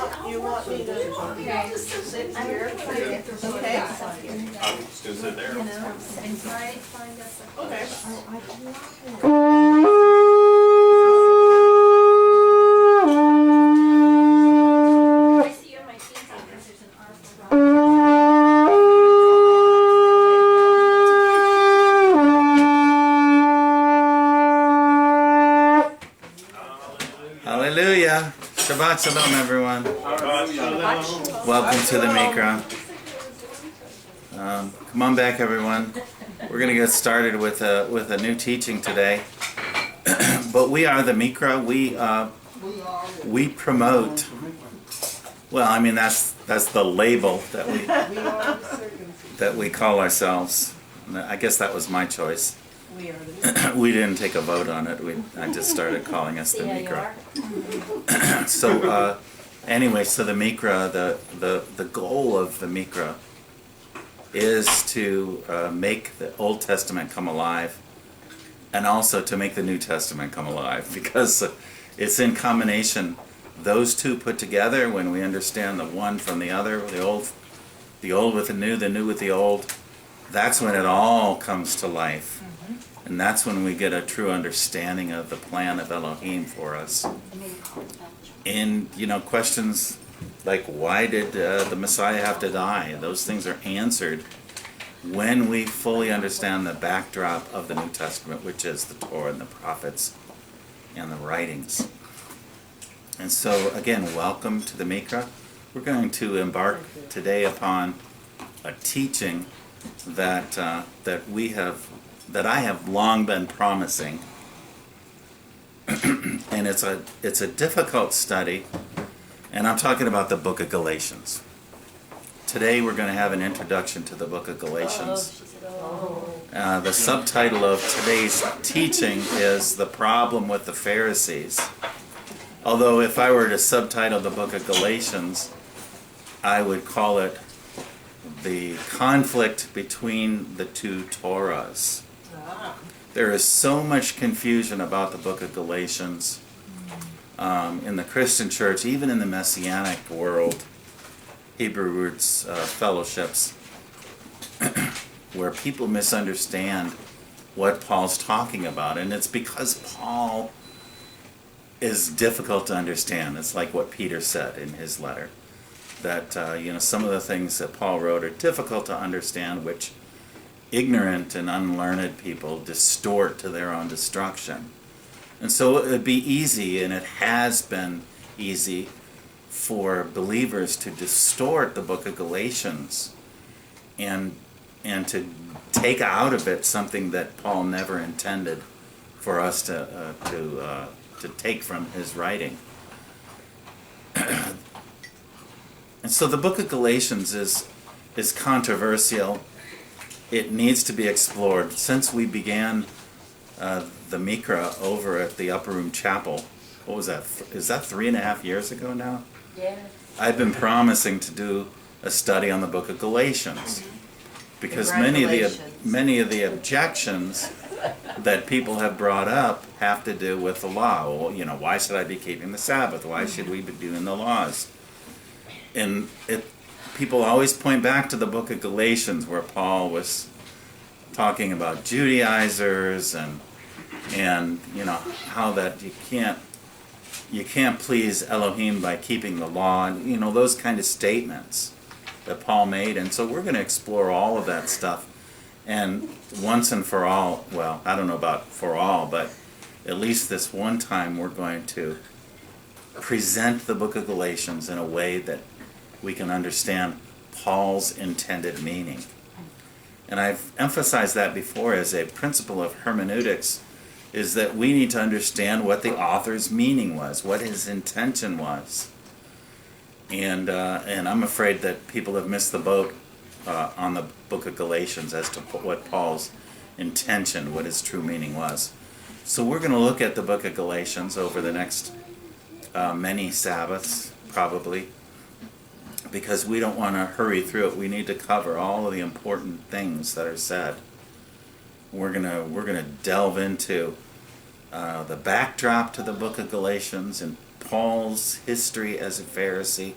You want me to sit here? Okay. I'm just gonna sit there. Okay. Hallelujah. Shabbat Shalom, everyone. Welcome to the Miqra. Come on back, everyone. We're going to get started with a new teaching today. But we are the Miqra. We promote. Well, I mean that's the label that we call ourselves. I guess that was my choice. We didn't take a vote on it. I just started calling us the Miqra. So anyway, so the Miqra, the goal of the Miqra is to make the Old Testament come alive, and also to make the New Testament come alive, because it's in combination. Those two put together, when we understand the one from the other, the old with the new with the old, that's when it all comes to life. And that's when we get a true understanding of the plan of Elohim for us. And, questions like, why did the Messiah have to die? Those things are answered when we fully understand the backdrop of the New Testament, which is the Torah and the prophets and the writings. And so, again, welcome to the Miqra. We're going to embark today upon a teaching that I have long been promising, and it's a difficult study, and I'm talking about the book of Galatians. Today we're going to have an introduction to the book of Galatians. The subtitle of today's teaching is The Problem with the Pharisees. Although if I were to subtitle the book of Galatians, I would call it The Conflict Between the Two Torahs. There is so much confusion about the book of Galatians in the Christian church, even in the Messianic world, Hebrew roots fellowships, where people misunderstand what Paul's talking about. And it's because Paul is difficult to understand. It's like what Peter said in his letter, that some of the things that Paul wrote are difficult to understand, which ignorant and unlearned people distort to their own destruction. And so it would be easy, and it has been easy, for believers to distort the book of Galatians and to take out of it something that Paul never intended for us to take from his writing. And so the book of Galatians is controversial. It needs to be explored. Since we began the Miqra over at the Upper Room Chapel, what was that? Is that 3.5 years ago now? Yeah. I've been promising to do a study on the book of Galatians, because many of the objections that people have brought up have to do with the law. Well, why should I be keeping the Sabbath? Why should we be doing the laws? And people always point back to the book of Galatians, where Paul was talking about Judaizers and how that you can't please Elohim by keeping the law, and those kind of statements that Paul made. And so we're going to explore all of that stuff, and once and for all, well, I don't know about for all, but at least this one time we're going to present the book of Galatians in a way that we can understand Paul's intended meaning. And I've emphasized that before as a principle of hermeneutics, is that we need to understand what the author's meaning was, what his intention was. And I'm afraid that people have missed the boat on the book of Galatians as to what Paul's intention, what his true meaning was. So we're going to look at the book of Galatians over the next many Sabbaths, probably, because we don't want to hurry through it. We need to cover all of the important things that are said. We're gonna delve into the backdrop to the book of Galatians and Paul's history as a Pharisee,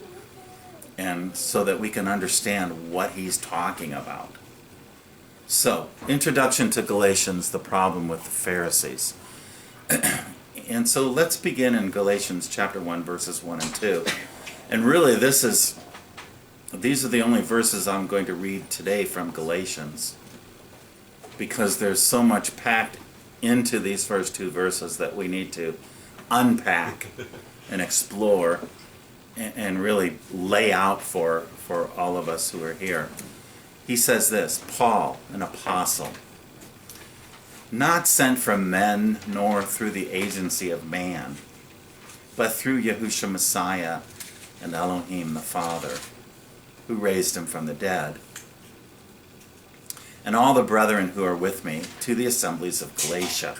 and so that we can understand what he's talking about. So, introduction to Galatians, the problem with the Pharisees. And so let's begin in Galatians chapter 1, verses 1 and 2. And really these are the only verses I'm going to read today from Galatians, because there's so much packed into these first two verses that we need to unpack and explore and really lay out for all of us who are here. He says this, Paul, an apostle, not sent from men nor through the agency of man, but through Yahushua Messiah and Elohim the Father, who raised him from the dead, and all the brethren who are with me to the assemblies of Galatia.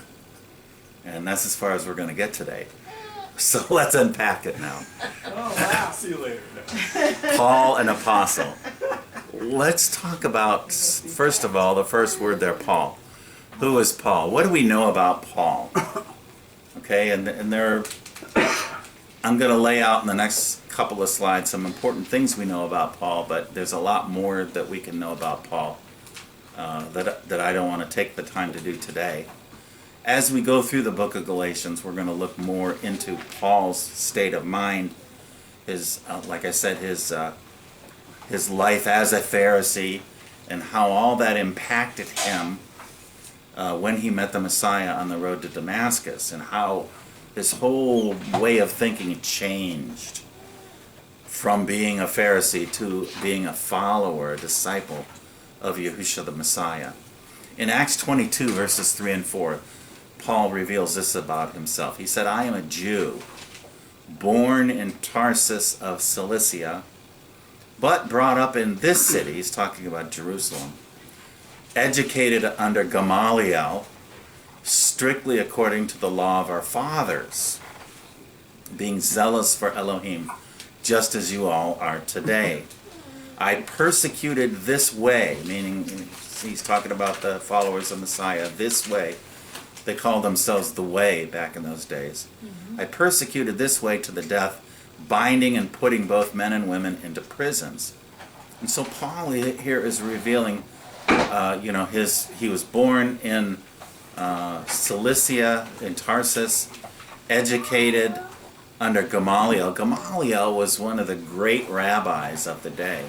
And that's as far as we're going to get today. So let's unpack it now. Oh, wow. See you later. Paul, an apostle. Let's talk about, first of all, the first word there, Paul. Who is Paul? What do we know about Paul? Okay, and there, I'm going to lay out in the next couple of slides some important things we know about Paul, but there's a lot more that we can know about Paul that I don't want to take the time to do today. As we go through the book of Galatians, we're going to look more into Paul's state of mind, his, like I said, his life as a Pharisee, and how all that impacted him when he met the Messiah on the road to Damascus, and how his whole way of thinking changed from being a Pharisee to being a follower, a disciple of Yahushua the Messiah. In Acts 22, verses 3 and 4, Paul reveals this about himself. He said, I am a Jew, born in Tarsus of Cilicia, but brought up in this city, he's talking about Jerusalem, educated under Gamaliel, strictly according to the law of our fathers, being zealous for Elohim, just as you all are today. I persecuted this way, meaning he's talking about the followers of Messiah, this way. They called themselves the Way back in those days. I persecuted this way to the death, binding and putting both men and women into prisons. And so Paul here is revealing, he was born in Cilicia, in Tarsus, educated under Gamaliel. Gamaliel was one of the great rabbis of the day.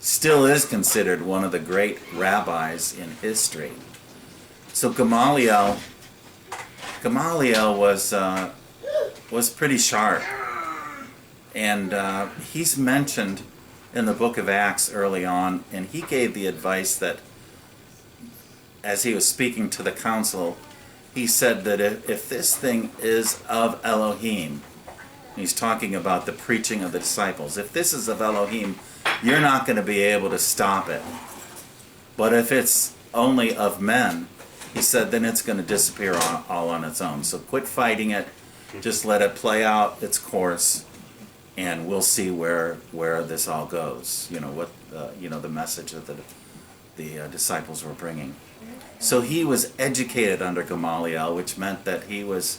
Still is considered one of the great rabbis in history. So Gamaliel was pretty sharp, and he's mentioned in the book of Acts early on, and he gave the advice that, as he was speaking to the council, he said that if this thing is of Elohim, he's talking about the preaching of the disciples, if this is of Elohim, you're not going to be able to stop it. But if it's only of men, he said, then it's going to disappear all on its own. So quit fighting it, just let it play out its course, and we'll see where this all goes. You know what the message that the disciples were bringing. So he was educated under Gamaliel, which meant that he was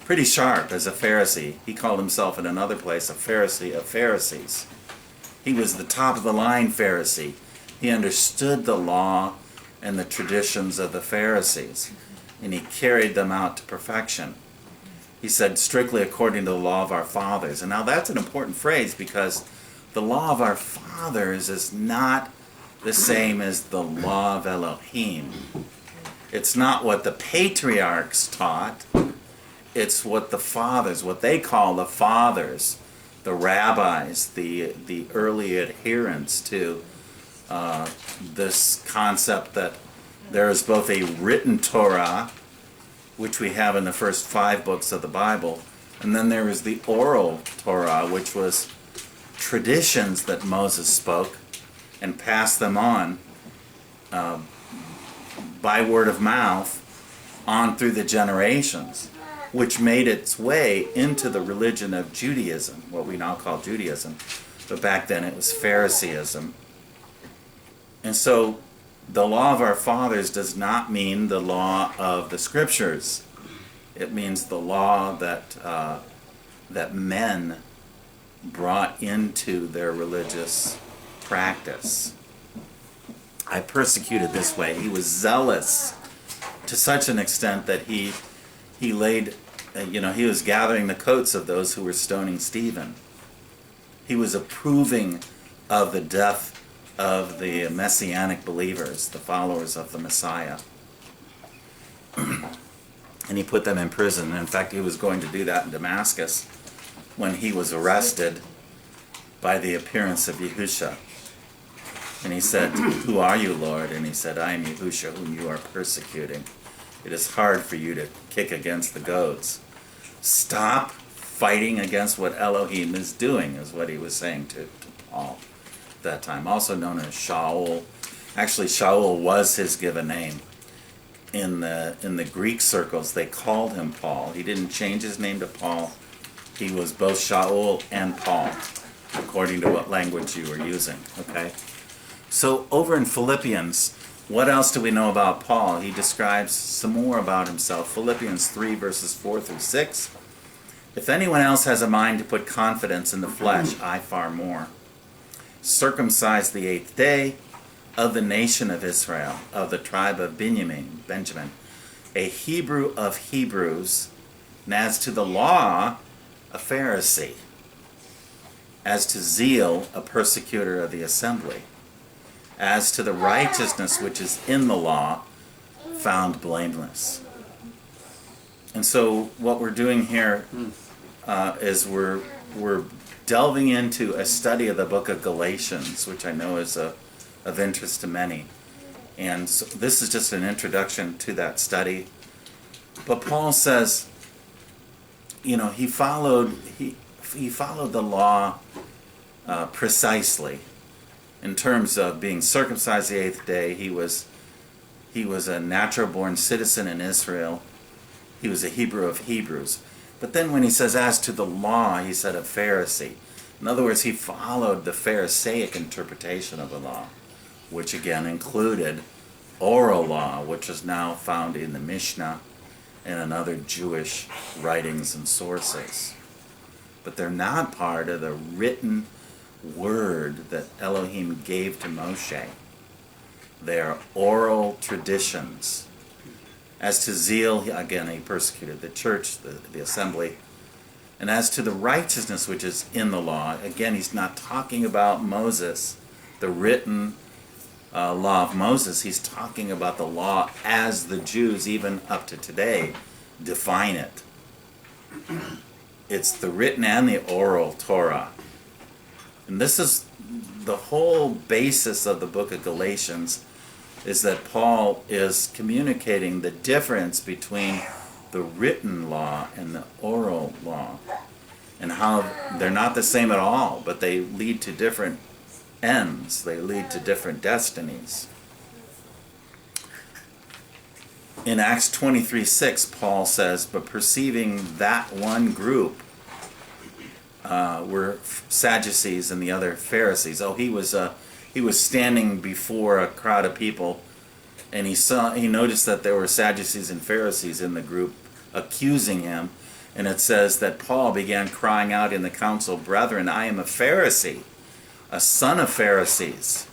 pretty sharp as a Pharisee. He called himself in another place a Pharisee of Pharisees. He was the top of the line Pharisee. He understood the law and the traditions of the Pharisees, and he carried them out to perfection. He said, strictly according to the law of our fathers. And now that's an important phrase, because the law of our fathers is not the same as the law of Elohim. It's not what the patriarchs taught. It's what the fathers, what they call the fathers, the rabbis, the early adherents to this concept that there is both a written Torah, which we have in the first 5 books of the Bible, and then there is the oral Torah, which was traditions that Moses spoke and passed them on by word of mouth on through the generations, which made its way into the religion of Judaism, what we now call Judaism, but back then it was Phariseeism. And so the law of our fathers does not mean the law of the scriptures. It means the law that that men brought into their religious practice. I persecuted this way. He was zealous to such an extent that he laid, he was gathering the coats of those who were stoning Stephen. He was approving of the death of the messianic believers, the followers of the Messiah. And he put them in prison. In fact, he was going to do that in Damascus when he was arrested by the appearance of Yahushua. And he said, "Who are you, Lord?" And he said, "I am Yahushua, whom you are persecuting. It is hard for you to kick against the goads. Stop fighting against what Elohim is doing," is what he was saying to Paul at that time. Also known as Shaul. Actually, Shaul was his given name. In the Greek circles, they called him Paul. He didn't change his name to Paul. He was both Shaul and Paul, according to what language you were using. Okay? So over in Philippians, what else do we know about Paul? He describes some more about himself. Philippians 3, verses 4 through 6. "If anyone else has a mind to put confidence in the flesh, I far more. Circumcised the 8th day, of the nation of Israel, of the tribe of Benjamin, a Hebrew of Hebrews, and as to the law, a Pharisee, as to zeal, a persecutor of the assembly, as to the righteousness which is in the law, found blameless." And so what we're doing here is we're delving into a study of the book of Galatians, which I know is of interest to many. And so this is just an introduction to that study. But Paul says, he followed the law precisely in terms of being circumcised the 8th day. He was a natural-born citizen in Israel. He was a Hebrew of Hebrews. But then when he says, as to the law, he said a Pharisee. In other words, he followed the Pharisaic interpretation of the law, which again included oral law, which is now found in the Mishnah and in other Jewish writings and sources. But they're not part of the written word that Elohim gave to Moshe. They are oral traditions. As to zeal, again, he persecuted the church, the assembly. And as to the righteousness which is in the law, again, he's not talking about Moses, the written law of Moses. He's talking about the law as the Jews, even up to today, define it. It's the written and the oral Torah. And this is the whole basis of the book of Galatians, is that Paul is communicating the difference between the written law and the oral law, and how they're not the same at all, but they lead to different ends. They lead to different destinies. In Acts 23:6, Paul says, "But perceiving that one group were Sadducees and the other Pharisees." Oh, he was standing before a crowd of people, and he noticed that there were Sadducees and Pharisees in the group accusing him. And it says that Paul began crying out in the council, "Brethren, I am a Pharisee, a son of Pharisees.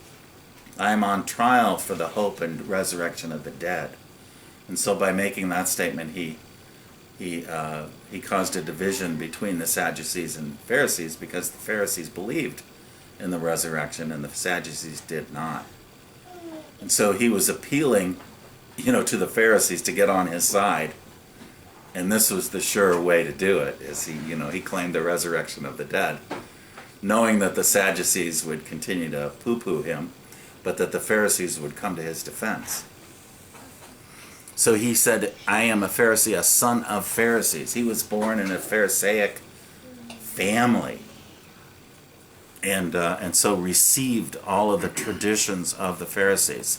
I am on trial for the hope and resurrection of the dead." And so by making that statement, he caused a division between the Sadducees and Pharisees, because the Pharisees believed in the resurrection and the Sadducees did not. And so he was appealing, to the Pharisees to get on his side. And this was the sure way to do it, is he claimed the resurrection of the dead, knowing that the Sadducees would continue to poo-poo him, but that the Pharisees would come to his defense. So he said, "I am a Pharisee, a son of Pharisees." He was born in a Pharisaic family, and so received all of the traditions of the Pharisees.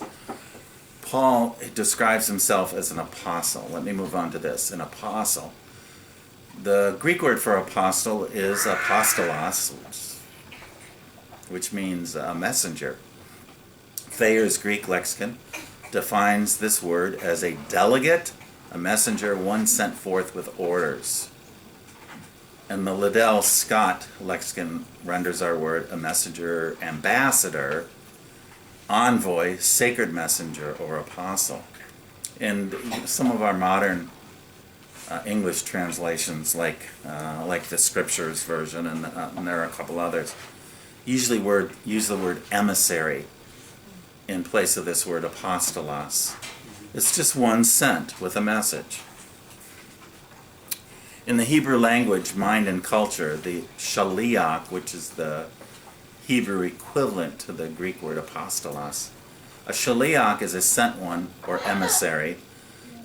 Paul describes himself as an apostle. Let me move on to this. An apostle. The Greek word for apostle is apostolos, which means a messenger. Thayer's Greek lexicon defines this word as a delegate, a messenger, one sent forth with orders. And the Liddell Scott lexicon renders our word a messenger, ambassador, envoy, sacred messenger, or apostle. And some of our modern English translations, like the Scriptures version, and there are a couple others, usually use the word emissary in place of this word apostolos. It's just one sent with a message. In the Hebrew language, mind and culture, the shaliach, which is the Hebrew equivalent to the Greek word apostolos, a shaliach is a sent one or emissary.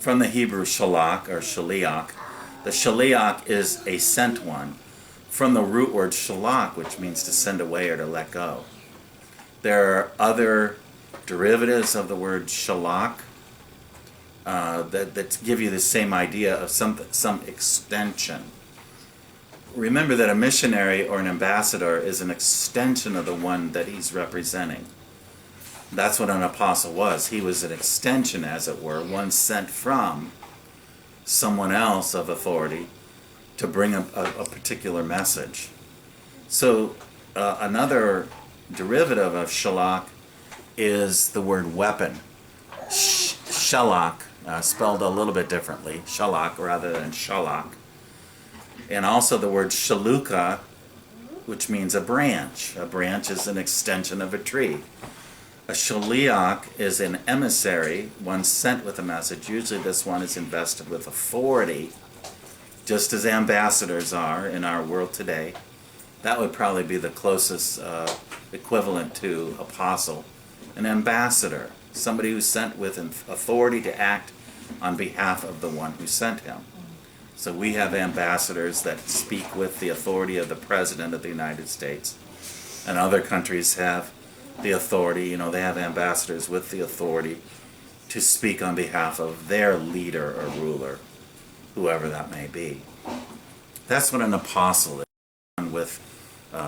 From the Hebrew shalach or shaliach, the shaliach is a sent one. From the root word shalach, which means to send away or to let go. There are other derivatives of the word shalach that give you the same idea of some extension. Remember that a missionary or an ambassador is an extension of the one that he's representing. That's what an apostle was. He was an extension, as it were, one sent from someone else of authority to bring a particular message. So another derivative of shalach is the word weapon. Shalach, spelled a little bit differently, shalach rather than shalach. And also the word shaluka, which means a branch. A branch is an extension of a tree. A shaliach is an emissary, one sent with a message. Usually this one is invested with authority, just as ambassadors are in our world today. That would probably be the closest equivalent to apostle. An ambassador, somebody who's sent with authority to act on behalf of the one who sent him. So we have ambassadors that speak with the authority of the President of the United States. And other countries have the authority, they have ambassadors with the authority to speak on behalf of their leader or ruler, whoever that may be. That's what an apostle is,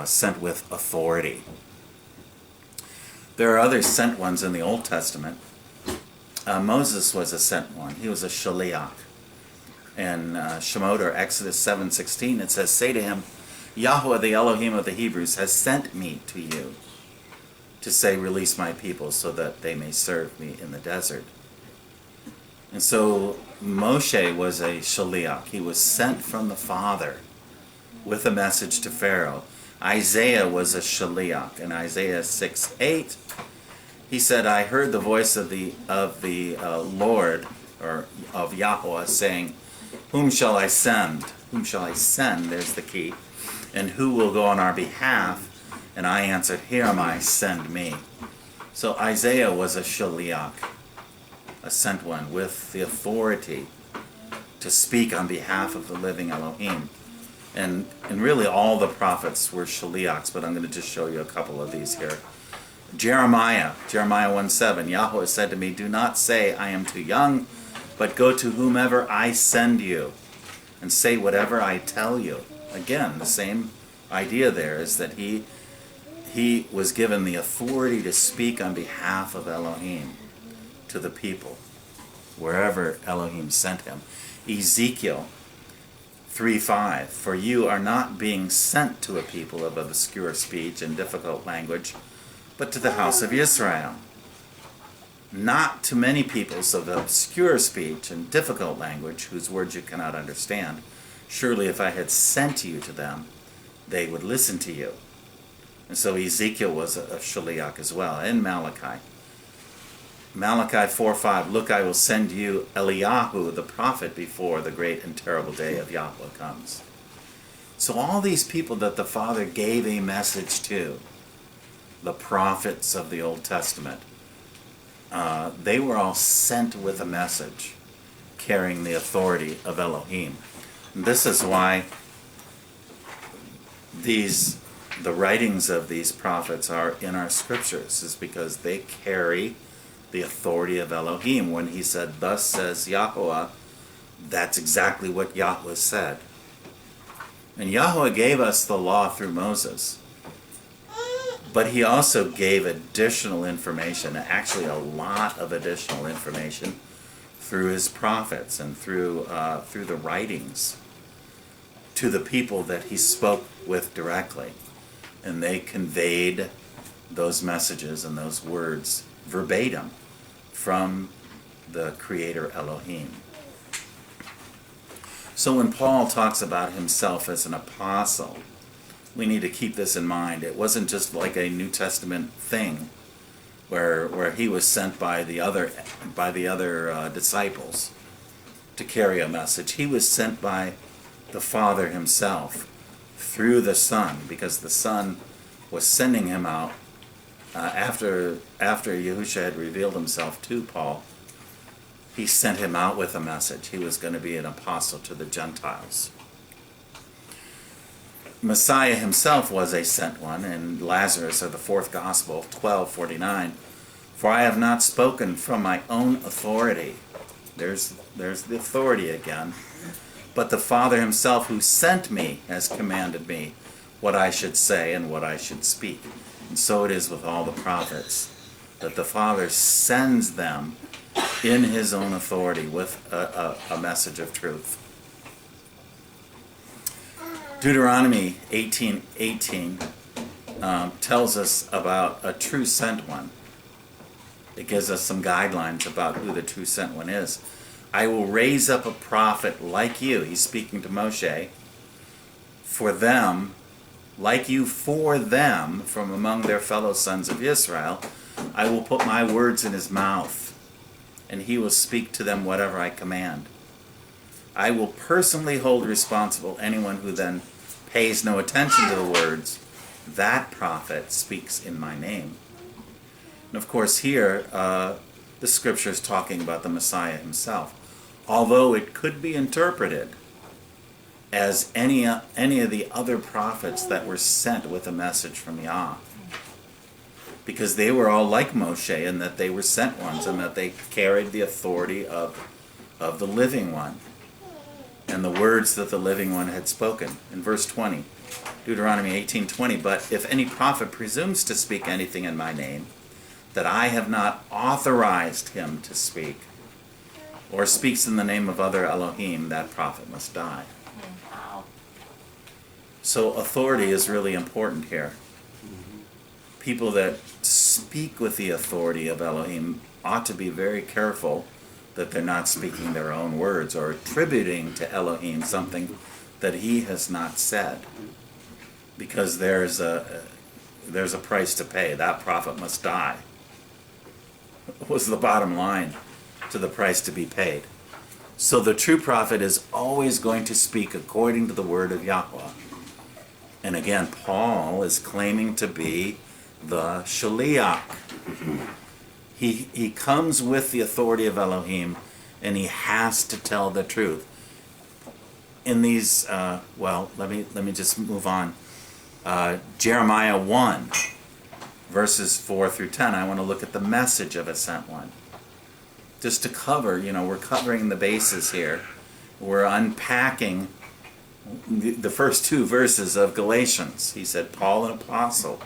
sent with authority. There are other sent ones in the Old Testament. Moses was a sent one. He was a shaliach. In Shemot or Exodus 7:16, it says, "Say to him, Yahuwah, the Elohim of the Hebrews, has sent me to you to say, release my people so that they may serve me in the desert." And so Moshe was a shaliach. He was sent from the Father with a message to Pharaoh. Isaiah was a shaliach. In Isaiah 6:8, he said, "I heard the voice of the Lord, or of Yahuwah, saying, whom shall I send? Whom shall I send?" There's the key. "And who will go on our behalf? And I answered, here am I, send me." So Isaiah was a shaliach, a sent one with the authority to speak on behalf of the living Elohim. And really all the prophets were shaliachs, but I'm going to just show you a couple of these here. Jeremiah 1:7, "Yahweh said to me, do not say I am too young, but go to whomever I send you, and say whatever I tell you." Again, the same idea there is that he was given the authority to speak on behalf of Elohim to the people, wherever Elohim sent him. Ezekiel 3:5, "For you are not being sent to a people of obscure speech and difficult language, but to the house of Israel." Not to many peoples of obscure speech and difficult language, whose words you cannot understand. Surely if I had sent you to them, they would listen to you. And so Ezekiel was a shaliach as well. And Malachi 4:5, "Look, I will send you Eliyahu the prophet before the great and terrible day of Yahweh comes." So all these people that the Father gave a message to, the prophets of the Old Testament, they were all sent with a message carrying the authority of Elohim. And this is why the writings of these prophets are in our scriptures, is because they carry the authority of Elohim. When he said, "Thus says Yahuwah," that's exactly what Yahweh said. And Yahweh gave us the law through Moses. But he also gave additional information, actually a lot of additional information, through his prophets and through the writings to the people that he spoke with directly. And they conveyed those messages and those words verbatim from the Creator Elohim. So when Paul talks about himself as an apostle, we need to keep this in mind. It wasn't just like a New Testament thing where he was sent by the other disciples to carry a message. He was sent by the Father himself through the Son, because the Son was sending him out after Yahushua had revealed himself to Paul. He sent him out with a message. He was going to be an apostle to the Gentiles. Messiah himself was a sent one, in Lazarus of the 4th Gospel, 12:49. For I have not spoken from my own authority. There's the authority again. But the Father himself who sent me has commanded me what I should say and what I should speak. And so it is with all the prophets, that the Father sends them in his own authority with a message of truth. Deuteronomy 18:18 tells us about a true sent one. It gives us some guidelines about who the true sent one is. I will raise up a prophet like you, he's speaking to Moshe, for them, like you for them, from among their fellow sons of Israel. I will put my words in his mouth, and he will speak to them whatever I command. I will personally hold responsible anyone who then pays no attention to the words. That prophet speaks in my name. And of course here, the scripture is talking about the Messiah himself, although it could be interpreted as any of the other prophets that were sent with a message from Yah, because they were all like Moshe in that they were sent ones and that they carried the authority of the living one and the words that the living one had spoken. In verse 20, Deuteronomy 18:20, but if any prophet presumes to speak anything in my name that I have not authorized him to speak, or speaks in the name of other Elohim, that prophet must die. Wow. So authority is really important here. People that speak with the authority of Elohim ought to be very careful that they're not speaking their own words or attributing to Elohim something that he has not said, because there's a price to pay. That prophet must die was the bottom line to the price to be paid. So the true prophet is always going to speak according to the word of Yahweh. And again, Paul is claiming to be the Shaliach. He comes with the authority of Elohim, and he has to tell the truth. In these, let me just move on. Jeremiah 1, verses 4 through 10. I want to look at the message of a sent one. Just to cover, we're covering the bases here. We're unpacking the first 2 verses of Galatians. He said, Paul, an apostle.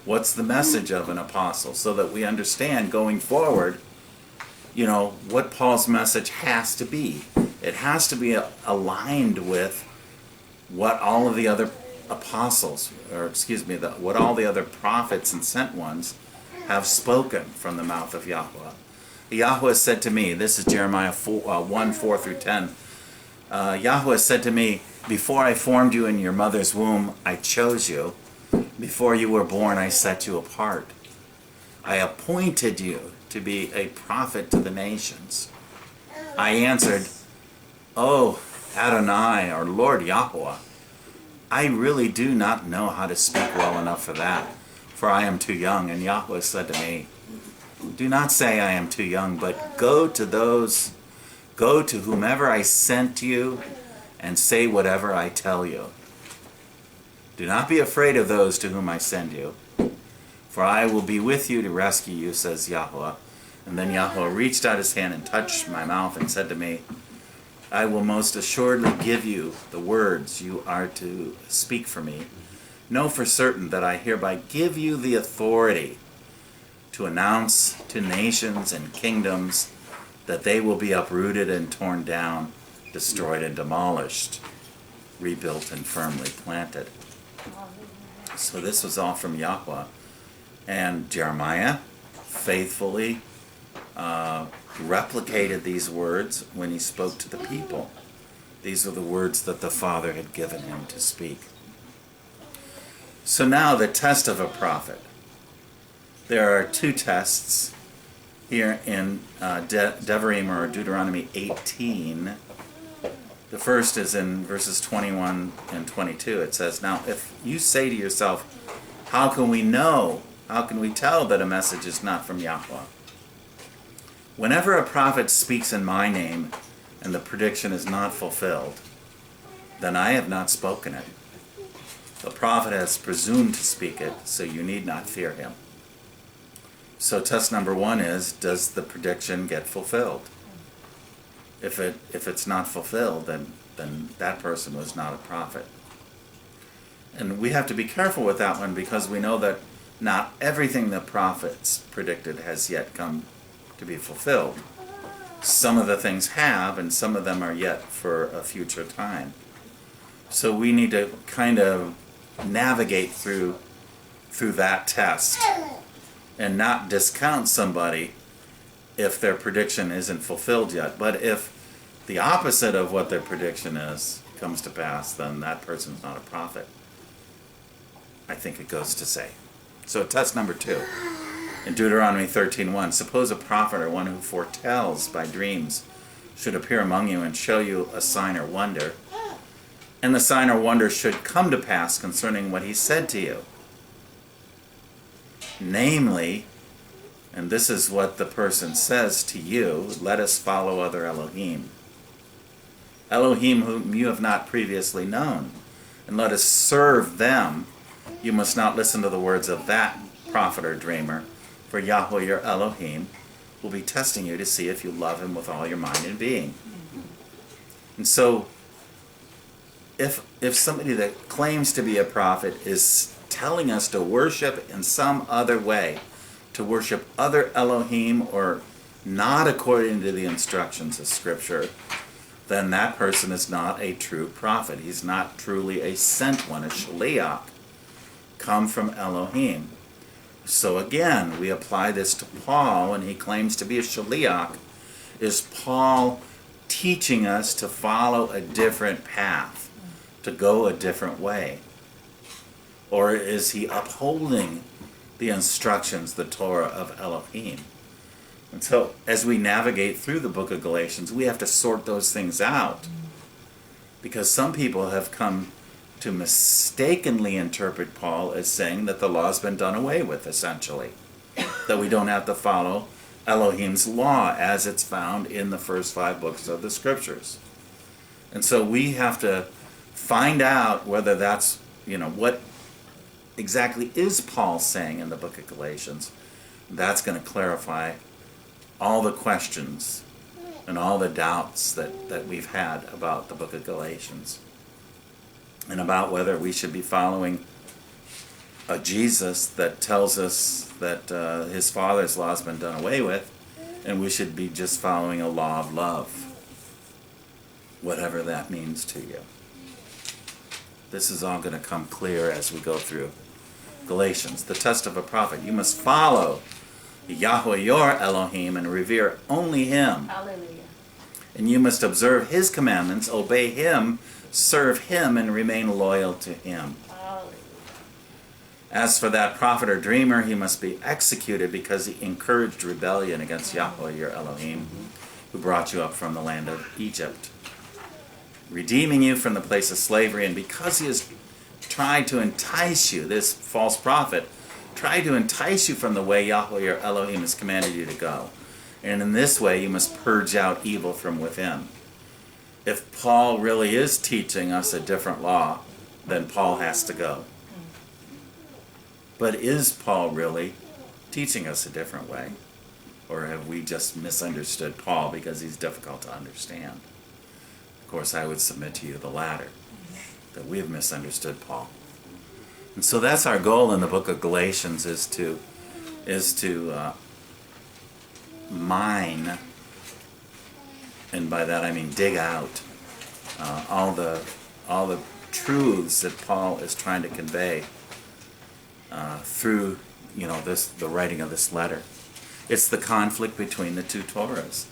What's the message of an apostle? So that we understand going forward, what Paul's message has to be. It has to be aligned with what all of the other apostles, what all the other prophets and sent ones have spoken from the mouth of Yahweh. Yahweh said to me, this is Jeremiah 1, 4 through 10. Yahweh said to me, before I formed you in your mother's womb, I chose you. Before you were born, I set you apart. I appointed you to be a prophet to the nations. I answered, Oh, Adonai, or Lord Yahweh, I really do not know how to speak well enough for that, for I am too young. And Yahweh said to me, do not say I am too young, but go to whomever I sent you, and say whatever I tell you. Do not be afraid of those to whom I send you, for I will be with you to rescue you, says Yahweh. And then Yahweh reached out his hand and touched my mouth and said to me, I will most assuredly give you the words you are to speak for me. Know for certain that I hereby give you the authority to announce to nations and kingdoms that they will be uprooted and torn down, destroyed and demolished. rebuilt and firmly planted. So this was all from Yahweh. And Jeremiah faithfully replicated these words when he spoke to the people. These are the words that the Father had given him to speak. So now the test of a prophet. There are two tests here in Devarim or Deuteronomy 18. The first is in verses 21 and 22. It says, "Now if you say to yourself, how can we know? How can we tell that a message is not from Yahweh? Whenever a prophet speaks in my name and the prediction is not fulfilled, then I have not spoken it. The prophet has presumed to speak it, so you need not fear him." So test number one is, does the prediction get fulfilled? If it's not fulfilled, then that person was not a prophet. And we have to be careful with that one because we know that not everything the prophets predicted has yet come to be fulfilled. Some of the things have, and some of them are yet for a future time. So we need to kind of navigate through that test and not discount somebody if their prediction isn't fulfilled yet. But if the opposite of what their prediction is comes to pass, then that person's not a prophet, I think it goes to say. So test number two. In Deuteronomy 13:1, suppose a prophet or one who foretells by dreams should appear among you and show you a sign or wonder, and the sign or wonder should come to pass concerning what he said to you. Namely, and this is what the person says to you, let us follow other Elohim. Elohim whom you have not previously known, and let us serve them. You must not listen to the words of that prophet or dreamer, for Yahweh your Elohim will be testing you to see if you love him with all your mind and being. And so, if somebody that claims to be a prophet is telling us to worship in some other way, to worship other Elohim or not according to the instructions of Scripture, then that person is not a true prophet. He's not truly a sent one, a shaliach, come from Elohim. So again, we apply this to Paul when he claims to be a shaliach. Is Paul teaching us to follow a different path, to go a different way? Or is he upholding the instructions, the Torah of Elohim? And so as we navigate through the book of Galatians, we have to sort those things out. Because some people have come to mistakenly interpret Paul as saying that the law's been done away with, essentially. That we don't have to follow Elohim's law as it's found in the first 5 books of the Scriptures. And so we have to find out whether that's, what exactly is Paul saying in the book of Galatians. That's going to clarify all the questions and all the doubts that we've had about the book of Galatians, and about whether we should be following a Jesus that tells us that his Father's law has been done away with, and we should be just following a law of love, whatever that means to you. This is all going to come clear as we go through Galatians. The test of a prophet. You must follow Yahweh your Elohim and revere only him. Hallelujah. And you must observe his commandments, obey him, serve him, and remain loyal to him. Hallelujah. As for that prophet or dreamer, he must be executed because he encouraged rebellion against Yahweh your Elohim, who brought you up from the land of Egypt, redeeming you from the place of slavery. And because he has tried to entice you, this false prophet tried to entice you from the way Yahweh your Elohim has commanded you to go. And in this way you must purge out evil from within. If Paul really is teaching us a different law, then Paul has to go. But is Paul really teaching us a different way? Or have we just misunderstood Paul because he's difficult to understand? Of course, I would submit to you the latter, that we have misunderstood Paul. And so that's our goal in the book of Galatians, is to mine, and by that I mean dig out all the truths that Paul is trying to convey through, the writing of this letter. It's the conflict between the two Torahs.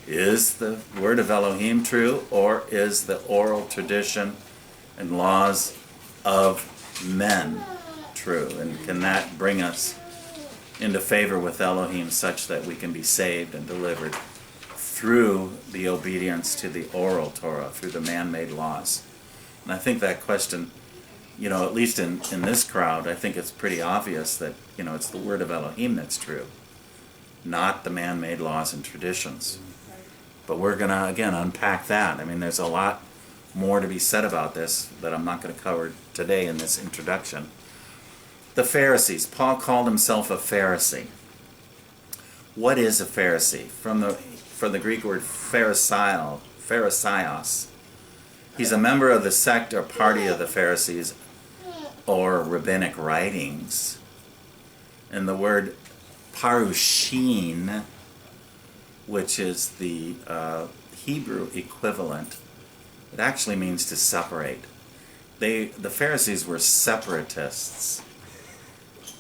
Is the word of Elohim true, or is the oral tradition and laws of men true? And can that bring us into favor with Elohim such that we can be saved and delivered through the obedience to the oral Torah, through the man-made laws? And I think that question, at least in this crowd, I think it's pretty obvious that, it's the word of Elohim that's true, not the man-made laws and traditions. But we're going to, again, unpack that. I mean, there's a lot more to be said about this that I'm not going to cover today in this introduction. The Pharisees. Paul called himself a Pharisee. What is a Pharisee? From the Greek word pharisaios. He's a member of the sect or party of the Pharisees or rabbinic writings. And the word parushin, which is the Hebrew equivalent, it actually means to separate. The Pharisees were separatists,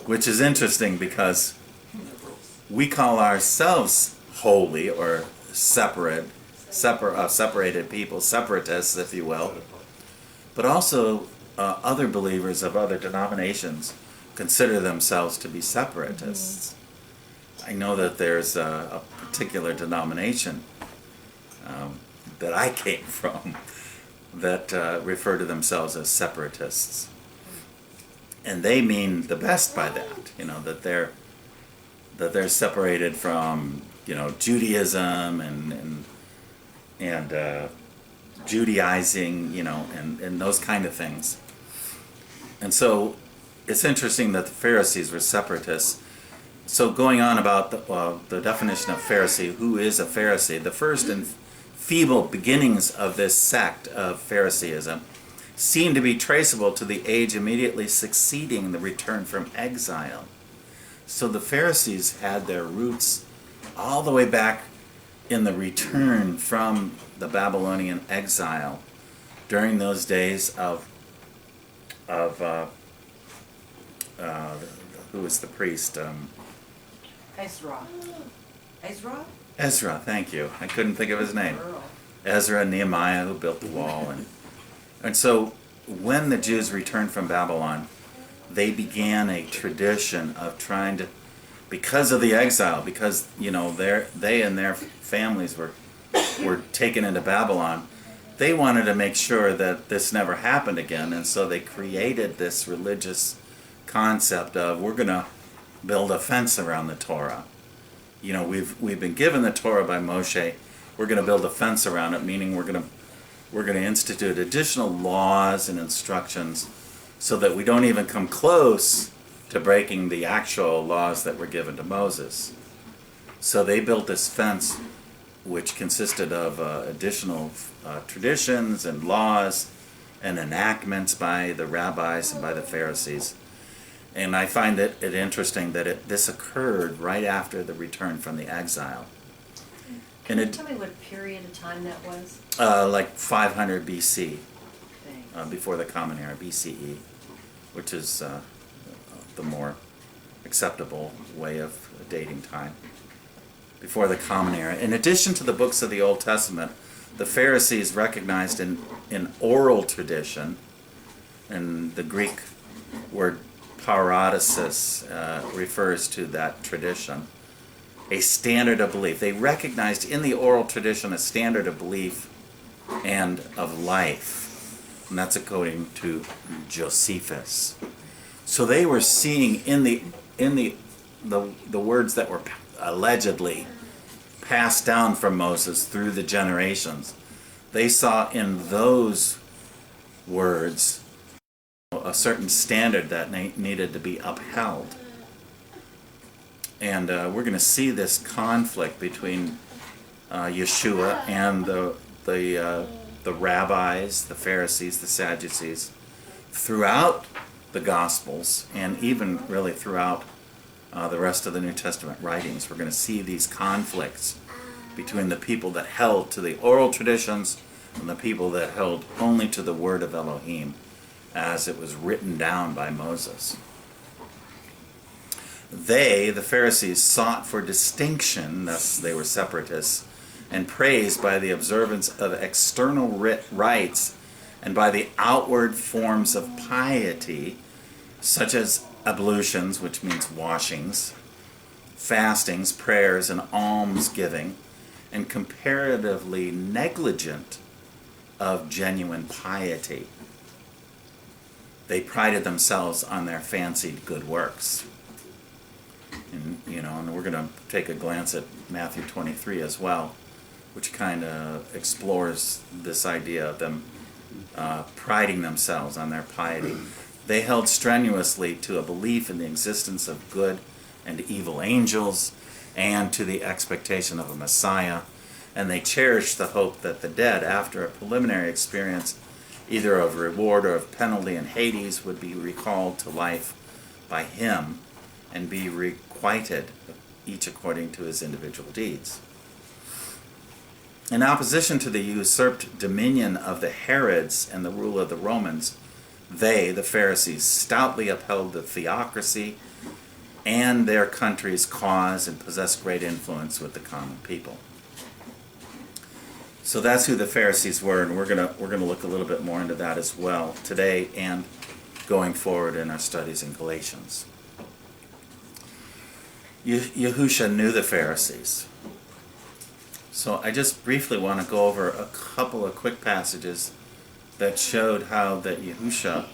which is interesting because we call ourselves holy or separated people, separatists, if you will. But also other believers of other denominations consider themselves to be separatists. I know that there's a particular denomination that I came from that refer to themselves as separatists. And they mean the best by that, that they're separated from, Judaism and Judaizing, and those kind of things. And so it's interesting that the Pharisees were separatists. So going on about the definition of Pharisee, who is a Pharisee? The first and feeble beginnings of this sect of Phariseeism seem to be traceable to the age immediately succeeding the return from exile. So the Pharisees had their roots all the way back in the return from the Babylonian exile during those days of who was the priest? Ezra, thank you. I couldn't think of his name. Ezra and Nehemiah, who built the wall. And so when the Jews returned from Babylon, they began a tradition of trying to, because of the exile, because they and their families were taken into Babylon, they wanted to make sure that this never happened again, and so they created this religious concept of, we're going to build a fence around the Torah. We've been given the Torah by Moshe. We're going to build a fence around it, meaning we're going to institute additional laws and instructions so that we don't even come close to breaking the actual laws that were given to Moses. So they built this fence, which consisted of additional traditions and laws and enactments by the rabbis and by the Pharisees. And I find it interesting that this occurred right after the return from the exile. Can you tell me what period of time that was? Like 500 BC, before the Common Era, BCE, which is the more acceptable way of dating time. Before the Common Era. In addition to the books of the Old Testament, the Pharisees recognized in oral tradition, and the Greek word paradosis refers to that tradition, a standard of belief. They recognized in the oral tradition a standard of belief and of life. And that's according to Josephus. So they were seeing in the words that were allegedly passed down from Moses through the generations, they saw in those words a certain standard that needed to be upheld. And we're going to see this conflict between Yeshua and the rabbis, the Pharisees, the Sadducees, throughout the Gospels, and even really throughout the rest of the New Testament writings. We're going to see these conflicts between the people that held to the oral traditions and the people that held only to the word of Elohim as it was written down by Moses. They, the Pharisees, sought for distinction, thus they were separatists, and praised by the observance of external rites and by the outward forms of piety, such as ablutions, which means washings, fastings, prayers, and almsgiving, and comparatively negligent of genuine piety. They prided themselves on their fancied good works. And, and we're going to take a glance at Matthew 23 as well, which kind of explores this idea of them priding themselves on their piety. They held strenuously to a belief in the existence of good and evil angels and to the expectation of a Messiah, and they cherished the hope that the dead, after a preliminary experience either of reward or of penalty in Hades, would be recalled to life by him and be requited, each according to his individual deeds. In opposition to the usurped dominion of the Herods and the rule of the Romans, they, the Pharisees, stoutly upheld the theocracy and their country's cause and possessed great influence with the common people. So that's who the Pharisees were, and we're gonna look a little bit more into that as well today and going forward in our studies in Galatians. Yahushua knew the Pharisees. So I just briefly want to go over a couple of quick passages that showed how that Yahushua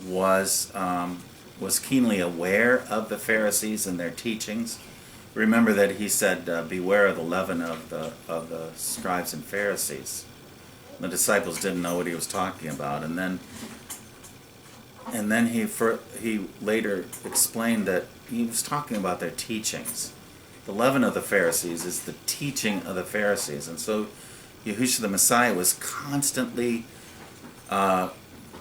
was keenly aware of the Pharisees and their teachings. Remember that he said, beware of the leaven of the scribes and Pharisees. The disciples didn't know what he was talking about, and then he later explained that he was talking about their teachings. The leaven of the Pharisees is the teaching of the Pharisees, and so Yahushua the Messiah was constantly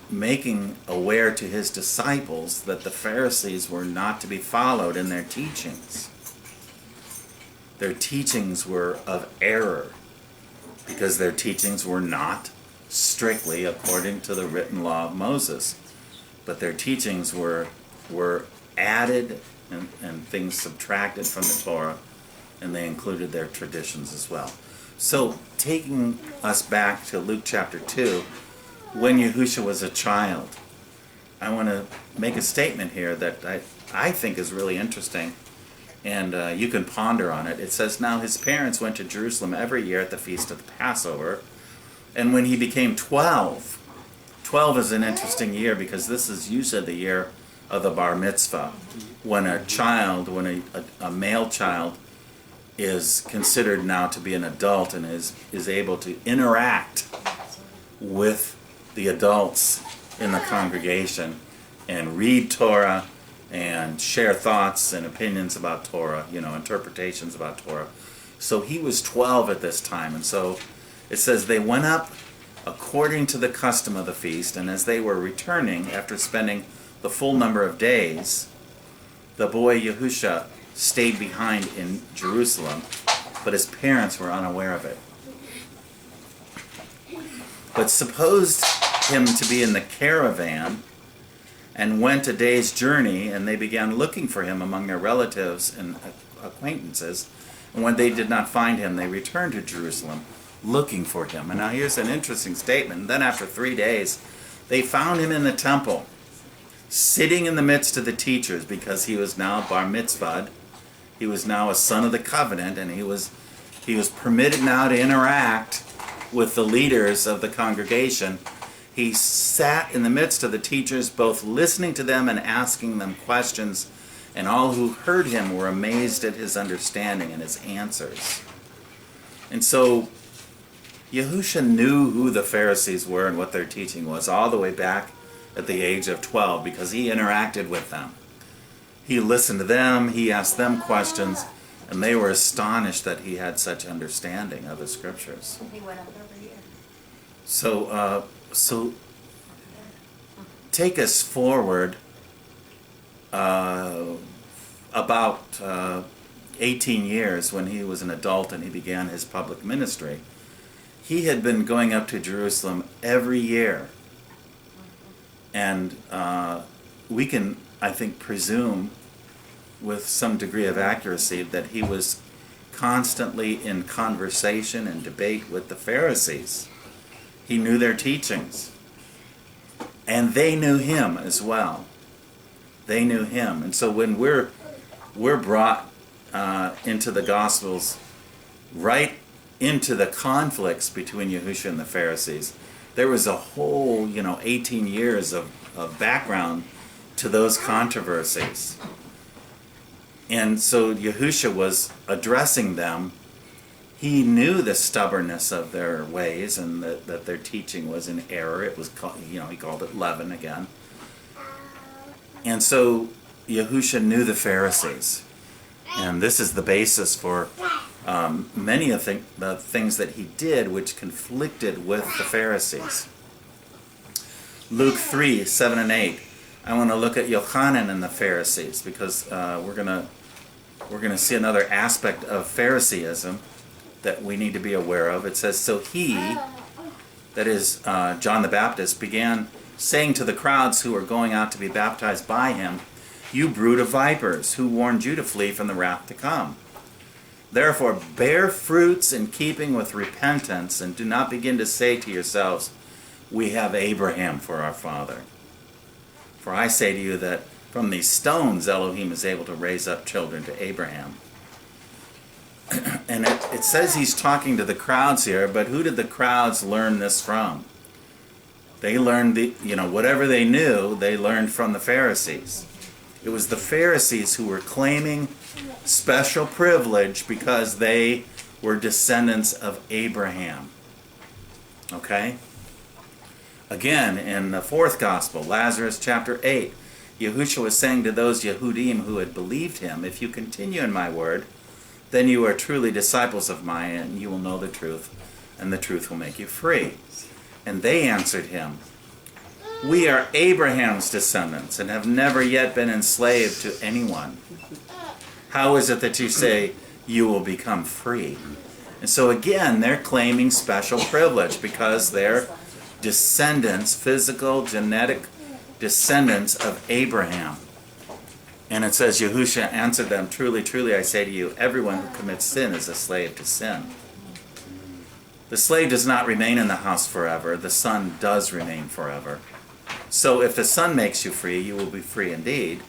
making aware to his disciples that the Pharisees were not to be followed in their teachings. Their teachings were of error because their teachings were not strictly according to the written law of Moses, but their teachings were added and things subtracted from the Torah, and they included their traditions as well. So taking us back to Luke chapter 2, when Yahushua was a child, I want to make a statement here that I think is really interesting, and you can ponder on it. It says, now his parents went to Jerusalem every year at the feast of the Passover, and when he became 12 is an interesting year because this is usually the year of the bar mitzvah, when a male child is considered now to be an adult and is able to interact with the adults in the congregation and read Torah and share thoughts and opinions about Torah, interpretations about Torah. So he was 12 at this time, and so it says they went up according to the custom of the feast, and as they were returning after spending the full number of days, the boy Yahushua stayed behind in Jerusalem, but his parents were unaware of it. But supposed him to be in the caravan and went a day's journey, and they began looking for him among their relatives and acquaintances. And when they did not find him, they returned to Jerusalem looking for him. And now here's an interesting statement. And then after 3 days, they found him in the temple, sitting in the midst of the teachers, because he was now bar mitzvahed. He was now a son of the covenant, and he was permitted now to interact with the leaders of the congregation. He sat in the midst of the teachers, both listening to them and asking them questions, and all who heard him were amazed at his understanding and his answers. And so Yahushua knew who the Pharisees were and what their teaching was all the way back at the age of 12, because he interacted with them. He listened to them, he asked them questions, and they were astonished that he had such understanding of the scriptures. He went up every year. So take us forward about 18 years when he was an adult and he began his public ministry. he had been going up to Jerusalem every year. And we can, I think, presume with some degree of accuracy that he was constantly in conversation and debate with the Pharisees. He knew their teachings. And they knew him as well. They knew him. And so when we're brought into the Gospels, right into the conflicts between Yahushua and the Pharisees, there was a whole, 18 years of background to those controversies. And so Yahushua was addressing them. He knew the stubbornness of their ways and that their teaching was in error. It was, he called it leaven again. And so Yahushua knew the Pharisees. And this is the basis for many of the things that he did which conflicted with the Pharisees. Luke 3, 7 and 8. I want to look at Yochanan and the Pharisees because we're gonna see another aspect of Phariseeism that we need to be aware of. It says, so he, that is John the Baptist, began saying to the crowds who were going out to be baptized by him, you brood of vipers, who warned you to flee from the wrath to come. Therefore bear fruits in keeping with repentance, and do not begin to say to yourselves, we have Abraham for our father. For I say to you that from these stones Elohim is able to raise up children to Abraham. And it says he's talking to the crowds here, but who did the crowds learn this from? They learned whatever they knew, they learned from the Pharisees. It was the Pharisees who were claiming special privilege because they were descendants of Abraham. Okay? Again, in the fourth gospel, Lazarus chapter 8, Yahushua was saying to those Yehudim who had believed him, if you continue in my word, then you are truly disciples of mine, and you will know the truth, and the truth will make you free. And they answered him, we are Abraham's descendants, and have never yet been enslaved to anyone. How is it that you say you will become free? And so again, they're claiming special privilege because they're descendants, physical, genetic descendants of Abraham. And it says, Yahushua answered them, truly, truly, I say to you, everyone who commits sin is a slave to sin. The slave does not remain in the house forever. The son does remain forever. So if the son makes you free, you will be free indeed.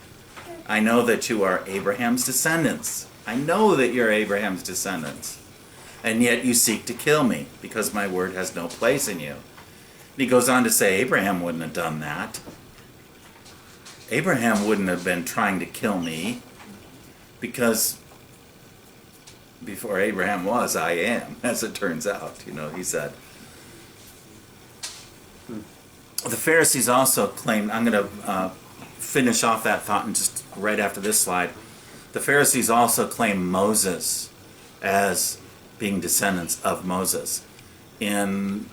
I know that you are Abraham's descendants. I know that you're Abraham's descendants. And yet you seek to kill me, because my word has no place in you. And he goes on to say, Abraham wouldn't have done that. Abraham wouldn't have been trying to kill me, because before Abraham was, I am, as it turns out. He said. The Pharisees also claimed, I'm going to finish off that thought and just right after this slide. The Pharisees also claim Moses as being descendants of Moses. In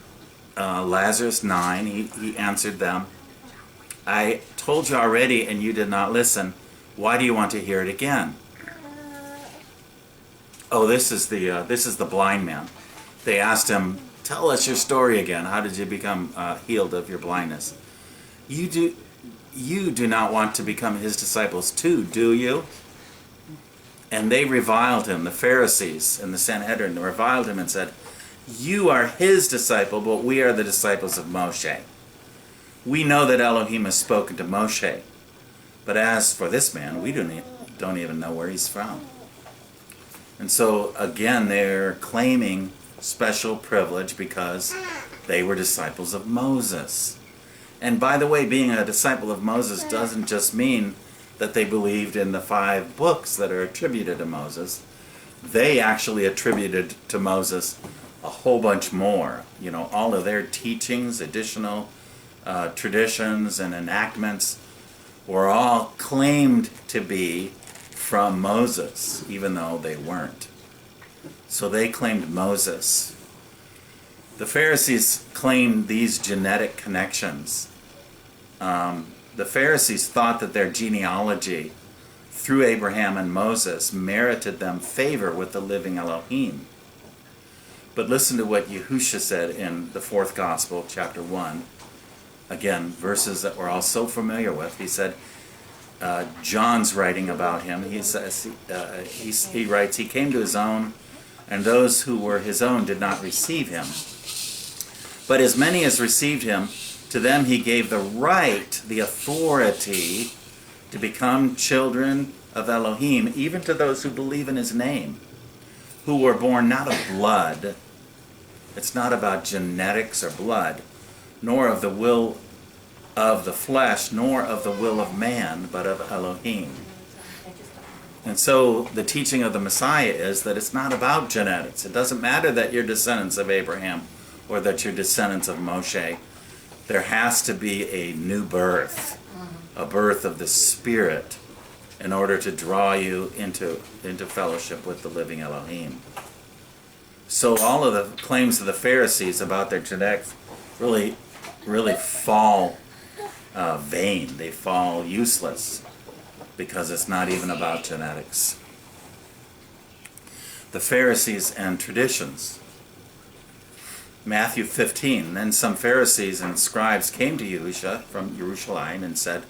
Lazarus 9, he answered them, I told you already and you did not listen. Why do you want to hear it again? Oh, this is the blind man. They asked him, tell us your story again. How did you become healed of your blindness? You do not want to become his disciples too, do you? And they reviled him, the Pharisees and the Sanhedrin reviled him and said, you are his disciple, but we are the disciples of Moshe. We know that Elohim has spoken to Moshe, but as for this man, we don't even know where he's from. And so again, they're claiming special privilege because they were disciples of Moses. And by the way, being a disciple of Moses doesn't just mean that they believed in the 5 books that are attributed to Moses. They actually attributed to Moses a whole bunch more. All of their teachings, additional traditions and enactments were all claimed to be from Moses, even though they weren't. So they claimed Moses. The Pharisees claimed these genetic connections. The Pharisees thought that their genealogy through Abraham and Moses merited them favor with the living Elohim. But listen to what Yahushua said in the 4th Gospel, chapter 1. Again, verses that we're all so familiar with. He said, John's writing about him. He says, he writes, he came to his own, and those who were his own did not receive him. But as many as received him, to them he gave the right, the authority, to become children of Elohim, even to those who believe in his name, who were born not of blood. It's not about genetics or blood, nor of the will of the flesh, nor of the will of man, but of Elohim. And so the teaching of the Messiah is that it's not about genetics. It doesn't matter that you're descendants of Abraham or that you're descendants of Moshe. There has to be a new birth, a birth of the Spirit, in order to draw you into fellowship with the living Elohim. So all of the claims of the Pharisees about their genetics really fall vain. They fall useless because it's not even about genetics. The Pharisees and Traditions. Matthew 15, then some Pharisees and scribes came to Yahushua from Jerusalem and said,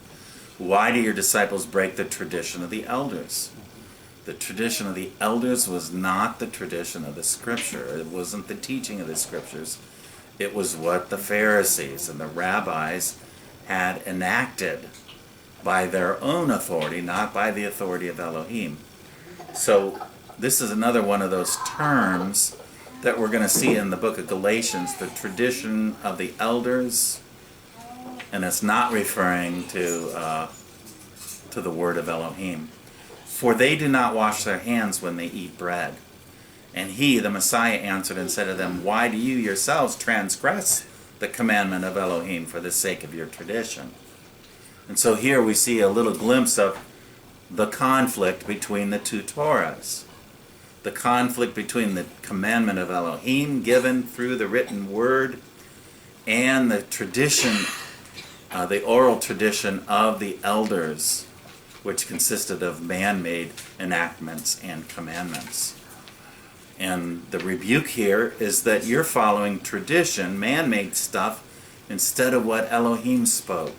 why do your disciples break the tradition of the elders? The tradition of the elders was not the tradition of the Scripture. It wasn't the teaching of the Scriptures. It was what the Pharisees and the rabbis had enacted by their own authority, not by the authority of Elohim. So this is another one of those terms that we're going to see in the book of Galatians, the tradition of the elders, and it's not referring to the word of Elohim. For they do not wash their hands when they eat bread. And he, the Messiah, answered and said to them, why do you yourselves transgress the commandment of Elohim for the sake of your tradition? And so here we see a little glimpse of the conflict between the two Torahs. The conflict between the commandment of Elohim given through the written word and the tradition, the oral tradition of the elders, which consisted of man-made enactments and commandments. And the rebuke here is that you're following tradition, man-made stuff, instead of what Elohim spoke.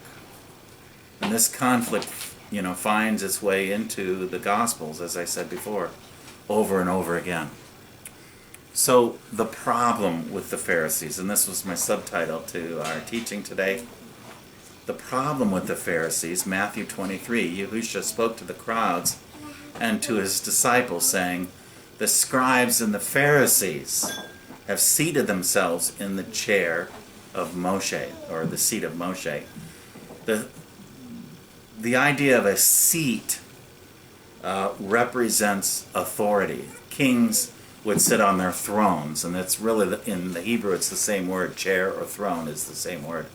And this conflict, finds its way into the Gospels, as I said before, over and over again. So the problem with the Pharisees, and this was my subtitle to our teaching today, the problem with the Pharisees, Matthew 23, Yahushua spoke to the crowds and to his disciples, saying, the scribes and the Pharisees have seated themselves in the chair of Moshe, or the seat of Moshe. The idea of a seat represents authority. Kings would sit on their thrones, and it's really, in the Hebrew, it's the same word. Chair or throne is the same word.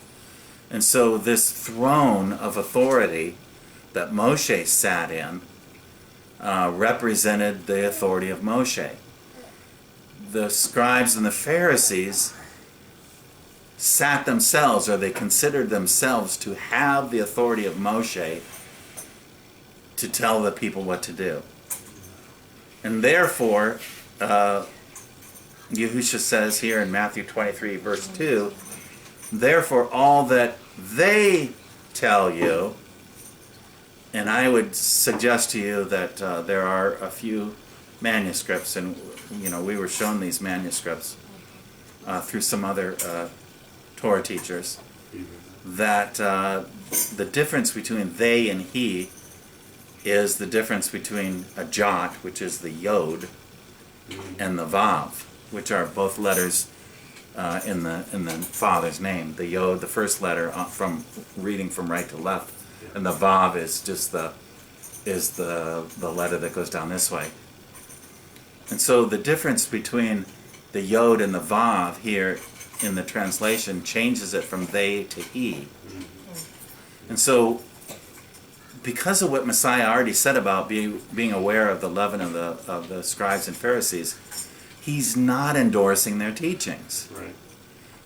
And so this throne of authority that Moshe sat in represented the authority of Moshe. The scribes and the Pharisees sat themselves, or they considered themselves to have the authority of Moshe to tell the people what to do. And therefore, Yahushua says here in Matthew 23, verse 2, therefore all that they tell you, and I would suggest to you that there are a few manuscripts, and we were shown these manuscripts through some other Torah teachers, that the difference between they and he is the difference between a jot, which is the yod, and the vav, which are both letters in the Father's name. The yod, the first letter, from reading from right to left, and the vav is just the letter that goes down this way. And so the difference between the yod and the vav here in the translation changes it from they to he. And so, because of what Messiah already said about being aware of the leaven of the scribes and Pharisees, he's not endorsing their teachings. Right.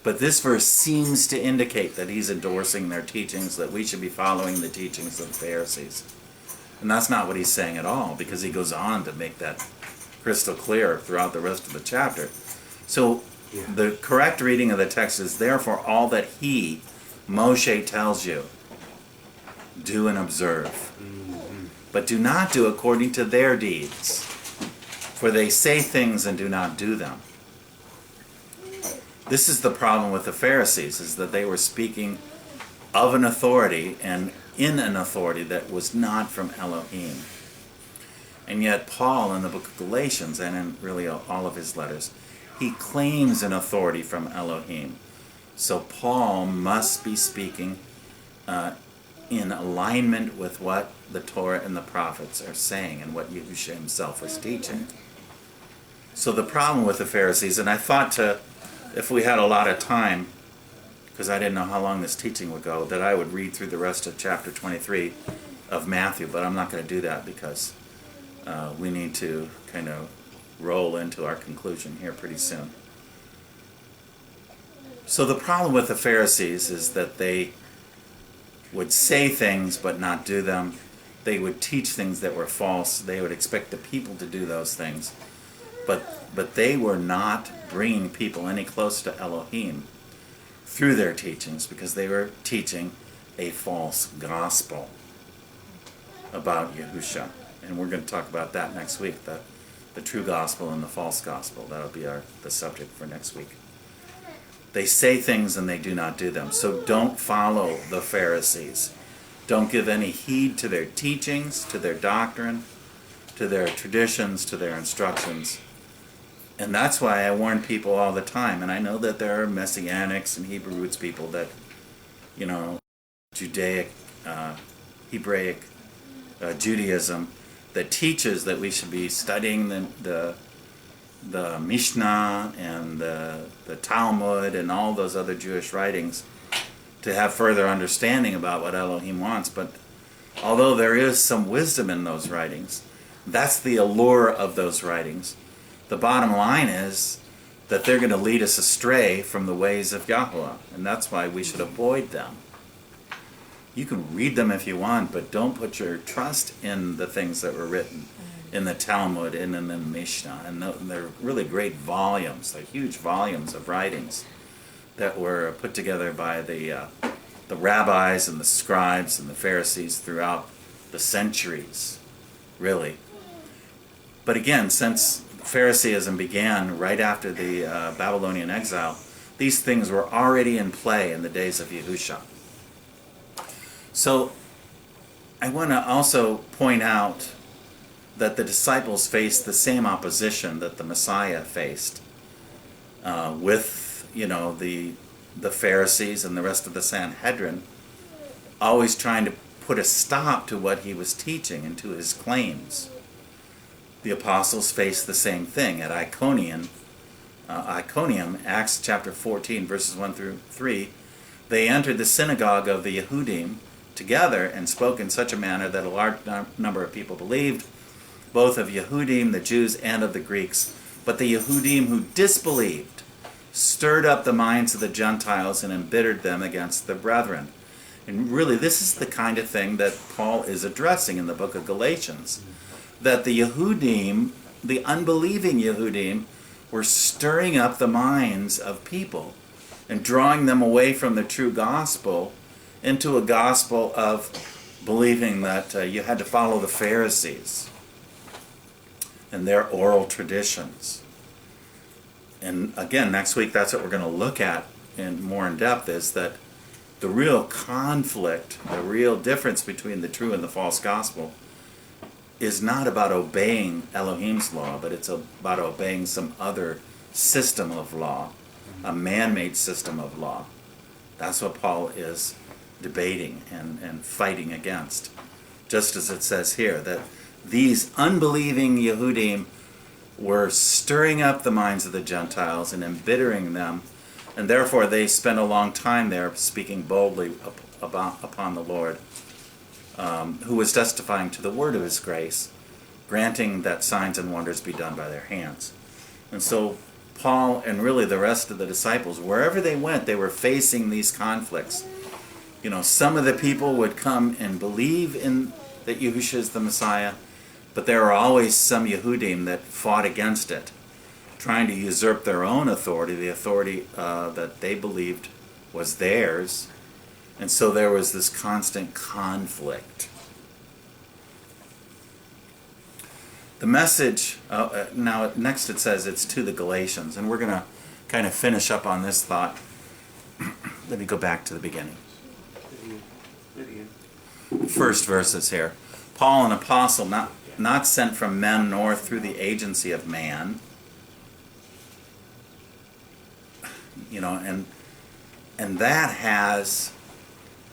But this verse seems to indicate that he's endorsing their teachings, that we should be following the teachings of the Pharisees. And that's not what he's saying at all, because he goes on to make that crystal clear throughout the rest of the chapter. So the correct reading of the text is, therefore all that he, Moshe, tells you, do and observe. But do not do according to their deeds, for they say things and do not do them. This is the problem with the Pharisees, is that they were speaking of an authority and in an authority that was not from Elohim. And yet Paul in the book of Galatians, and in really all of his letters, he claims an authority from Elohim. So Paul must be speaking in alignment with what the Torah and the prophets are saying and what Yahushua himself was teaching. So the problem with the Pharisees, and I thought if we had a lot of time, because I didn't know how long this teaching would go, that I would read through the rest of chapter 23 of Matthew, but I'm not going to do that because we need to kind of roll into our conclusion here pretty soon. So the problem with the Pharisees is that they would say things but not do them. They would teach things that were false. They would expect the people to do those things. But they were not bringing people any closer to Elohim through their teachings, because they were teaching a false gospel about Yahushua. And we're going to talk about that next week, the true gospel and the false gospel. That'll be the subject for next week. They say things and they do not do them. So don't follow the Pharisees. Don't give any heed to their teachings, to their doctrine, to their traditions, to their instructions. And that's why I warn people all the time. And I know that there are Messianics and Hebrew roots people that, Judaic, Hebraic Judaism that teaches that we should be studying the Mishnah and the Talmud and all those other Jewish writings to have further understanding about what Elohim wants. But although there is some wisdom in those writings, that's the allure of those writings. The bottom line is that they're going to lead us astray from the ways of Yahuwah, and that's why we should avoid them. You can read them if you want, but don't put your trust in the things that were written in the Talmud and in the Mishnah. And they're really great volumes, they're huge volumes of writings that were put together by the rabbis and the scribes and the Pharisees throughout the centuries, really. But again, since Phariseeism began right after the Babylonian exile, these things were already in play in the days of Yahushua. So I want to also point out that the disciples faced the same opposition that the Messiah faced with, the Pharisees and the rest of the Sanhedrin, always trying to put a stop to what he was teaching and to his claims. The apostles faced the same thing at Iconium, Acts chapter 14, verses 1 through 3. They entered the synagogue of the Yehudim together and spoke in such a manner that a large number of people believed, both of Yehudim, the Jews, and of the Greeks. But the Yehudim who disbelieved stirred up the minds of the Gentiles and embittered them against the brethren. And really, this is the kind of thing that Paul is addressing in the book of Galatians. That the Yehudim, the unbelieving Yehudim, were stirring up the minds of people and drawing them away from the true gospel into a gospel of believing that you had to follow the Pharisees and their oral traditions. And again, next week, that's what we're going to look at more in depth, is that the real conflict, the real difference between the true and the false gospel is not about obeying Elohim's law, but it's about obeying some other system of law, a man-made system of law. That's what Paul is debating and fighting against. Just as it says here, that these unbelieving Yehudim were stirring up the minds of the Gentiles and embittering them, and therefore they spent a long time there speaking boldly upon the Lord, who was testifying to the word of his grace, granting that signs and wonders be done by their hands. And so Paul and really the rest of the disciples, wherever they went, they were facing these conflicts. Some of the people would come and believe in that Yahushua is the Messiah, but there were always some Yehudim that fought against it, trying to usurp their own authority, the authority that they believed was theirs. And so there was this constant conflict. The message, now next it says it's to the Galatians, and we're going to kind of finish up on this thought. Let me go back to the beginning. First verses here. Paul, an apostle, not sent from men nor through the agency of man. You know, and that has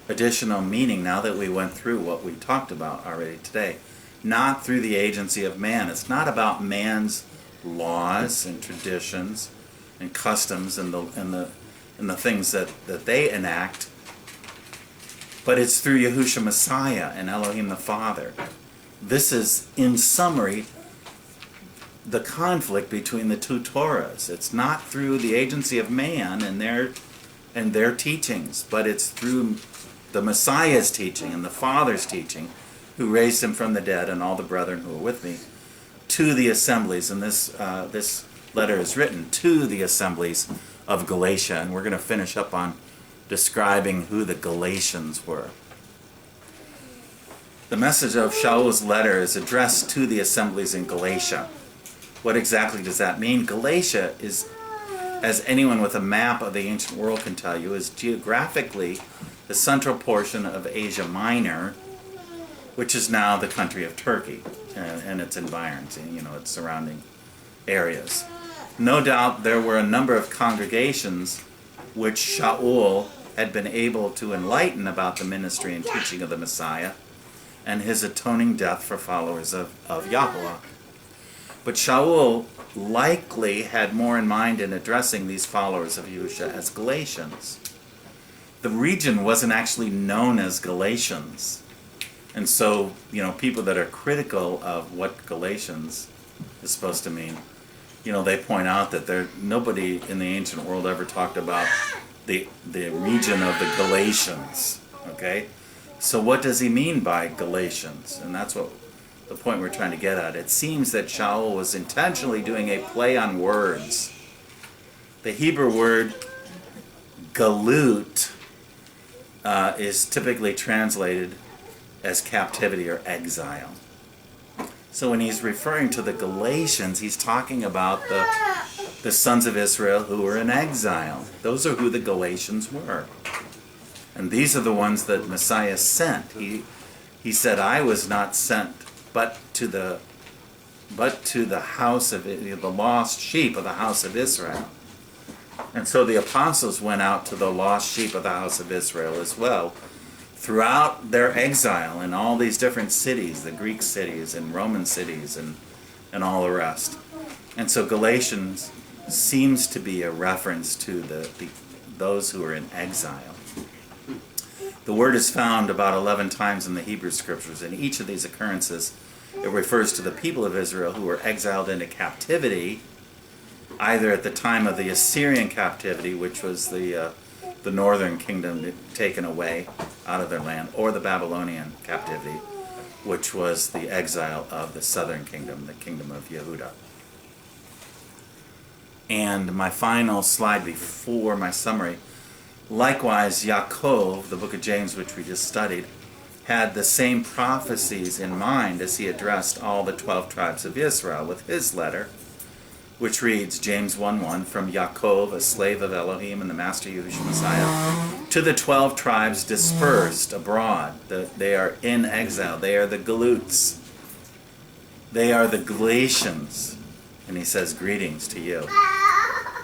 additional meaning now that we went through what we talked about already today. Not through the agency of man. It's not about man's laws and traditions and customs and the things that they enact, but it's through Yahushua Messiah and Elohim the Father. This is, in summary, the conflict between the two Torahs. It's not through the agency of man and their teachings, but it's through the Messiah's teaching and the Father's teaching, who raised him from the dead, and all the brethren who are with me, to the assemblies. And this letter is written to the assemblies of Galatia, and we're going to finish up on describing who the Galatians were. The message of Shaul's letter is addressed to the assemblies in Galatia. What exactly does that mean? Galatia is, as anyone with a map of the ancient world can tell you, is geographically the central portion of Asia Minor, which is now the country of Turkey and its environs, you know, its surrounding areas. No doubt there were a number of congregations which Shaul had been able to enlighten about the ministry and teaching of the Messiah and his atoning death for followers of Yahuwah. But Shaul likely had more in mind in addressing these followers of Yahushua as Galatians. The region wasn't actually known as Galatians. And so, you know, people that are critical of what Galatians is supposed to mean, you know, they point out that nobody in the ancient world ever talked about the region of the Galatians. Okay? So what does he mean by Galatians? And that's what the point we're trying to get at. It seems that Shaul was intentionally doing a play on words. The Hebrew word galut is typically translated as captivity or exile. So when he's referring to the Galatians, he's talking about the sons of Israel who were in exile. Those are who the Galatians were. And these are the ones that Messiah sent. He said, I was not sent but to the house of the lost sheep of the house of Israel. And so the apostles went out to the lost sheep of the house of Israel as well, throughout their exile in all these different cities, the Greek cities and Roman cities and all the rest. And so Galatians seems to be a reference to those who are in exile. The word is found about 11 times in the Hebrew Scriptures. In each of these occurrences, it refers to the people of Israel who were exiled into captivity, either at the time of the Assyrian captivity, which was the northern kingdom taken away out of their land, or the Babylonian captivity, which was the exile of the southern kingdom, the kingdom of Yehuda. And my final slide before my summary, likewise Yaakov, the book of James which we just studied, had the same prophecies in mind as he addressed all the 12 tribes of Israel with his letter, which reads, James 1:1, from Yaakov, a slave of Elohim and the Master Yahushua Messiah, to the 12 tribes dispersed abroad. They are in exile. They are the Galuts. They are the Galatians. And he says, greetings to you.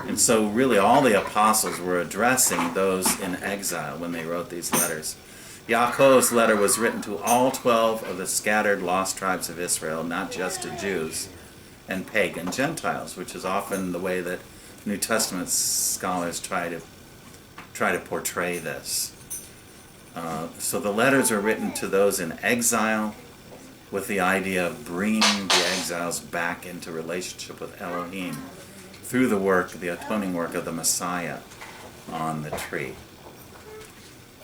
And so really all the apostles were addressing those in exile when they wrote these letters. Yaakov's letter was written to all 12 of the scattered lost tribes of Israel, not just to Jews and pagan Gentiles, which is often the way that New Testament scholars try to portray this. So the letters are written to those in exile with the idea of bringing the exiles back into relationship with Elohim through the atoning work of the Messiah on the tree.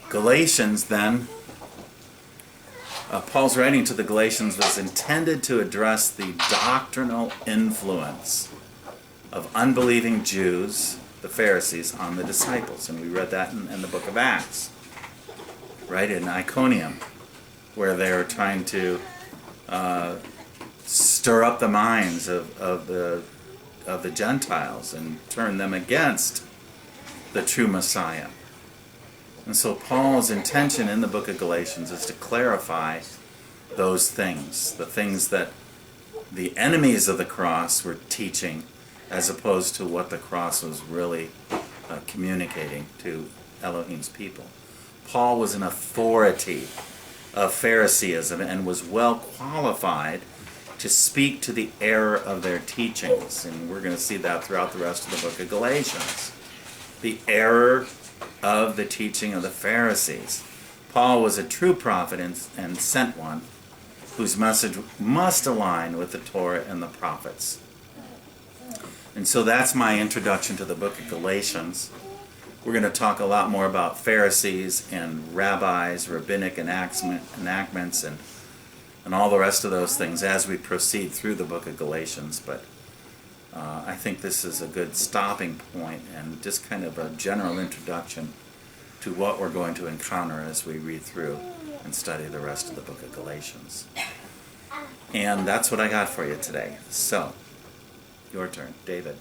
Galatians then, Paul's writing to the Galatians was intended to address the doctrinal influence of unbelieving Jews, the Pharisees, on the disciples. And we read that in the book of Acts, right, in Iconium, where they were trying to stir up the minds of the Gentiles and turn them against the true Messiah. And so Paul's intention in the book of Galatians is to clarify those things, the things that the enemies of the cross were teaching, as opposed to what the cross was really communicating to Elohim's people. Paul was an authority of Phariseeism and was well qualified to speak to the error of their teachings. And we're going to see that throughout the rest of the book of Galatians. The error of the teaching of the Pharisees. Paul was a true prophet and sent one whose message must align with the Torah and the prophets. And so that's my introduction to the book of Galatians. We're going to talk a lot more about Pharisees and rabbis, rabbinic enactments, and all the rest of those things as we proceed through the book of Galatians. But I think this is a good stopping point and just kind of a general introduction to what we're going to encounter as we read through and study the rest of the book of Galatians. And that's what I got for you today. So, your turn, David.